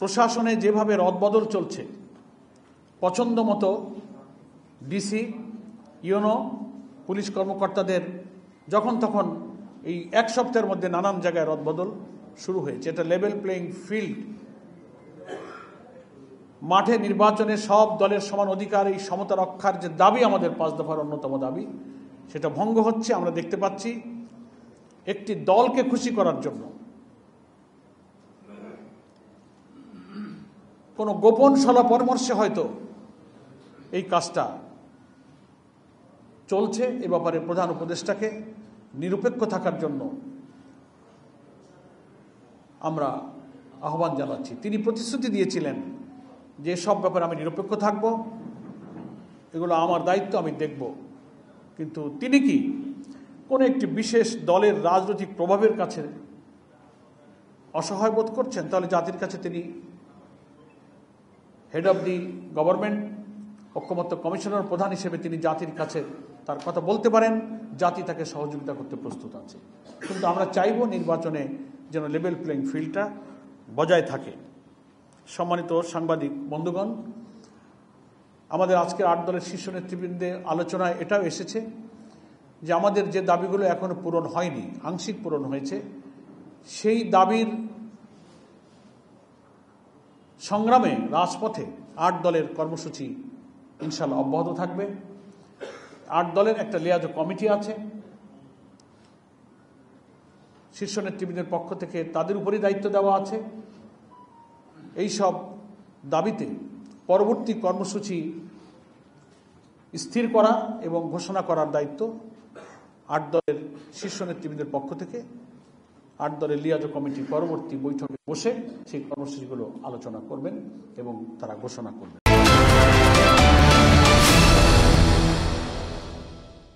প্রশাসনে যেভাবে রদবদল চলছে, পছন্দ মতো ডিসি, ইউনো, পুলিশ কর্মকর্তাদের যখন তখন এই এক সপ্তাহের মধ্যে নানান জায়গায় রদবদল শুরু হয়েছে। এটা লেভেল প্লেইং ফিল্ড, মাঠে নির্বাচনে সব দলের সমান অধিকার, এই সমতা রক্ষার যে দাবি আমাদের 5 দফার অন্যতম দাবি, সেটা ভঙ্গ হচ্ছে। আমরা দেখতে পাচ্ছি একটি দলকে খুশি করার জন্য কোনো গোপন সলা পরামর্শে হয়তো এই কাজটা চলছে। এ ব্যাপারে প্রধান উপদেষ্টাকে নিরপেক্ষ থাকার জন্য আমরা আহ্বান জানাচ্ছি। তিনি প্রতিশ্রুতি দিয়েছিলেন যে সব ব্যাপারে আমি নিরপেক্ষ থাকব, এগুলো আমার দায়িত্ব, আমি দেখব। কিন্তু তিনি কি কোনো একটি বিশেষ দলের রাজনৈতিক প্রভাবের কাছে অসহায় বোধ করছেন? তাহলে জাতির কাছে তিনি হেড অব দি গভর্নমেন্ট, ঐক্যমত্য কমিশনার প্রধান হিসেবে তিনি জাতির কাছে তার কথা বলতে পারেন, জাতি তাকে সহযোগিতা করতে প্রস্তুত আছে। কিন্তু আমরা চাইব নির্বাচনে যেন লেভেল প্লেইং ফিল্ডটা বজায় থাকে। সম্মানিত সাংবাদিক বন্ধুগণ, আমাদের আজকের 8 দলের শীর্ষ নেতৃবৃন্দের আলোচনায় এটাও এসেছে যে আমাদের যে দাবিগুলো এখনো পূরণ হয়নি, আংশিক পূরণ হয়েছে, সেই দাবির সংগ্রামে রাজপথে 8 দলের কর্মসূচি ইনশাল্লাহ অব্যাহত থাকবে। 8 দলের একটা লিয়াজ কমিটি আছে, শীর্ষ নেতৃবৃন্দের পক্ষ থেকে তাদের উপরই দায়িত্ব দেওয়া আছে। এই সব দাবিতে পরবর্তী কর্মসূচি স্থির করা এবং ঘোষণা করার দায়িত্ব 8 দলের শীর্ষ নেতৃবৃন্দের পক্ষ থেকে 8 দলের লিয়াজ কমিটি পরবর্তী বৈঠকে বসে সেই কর্মসূচিগুলো আলোচনা করবেন এবং তারা ঘোষণা করবেন।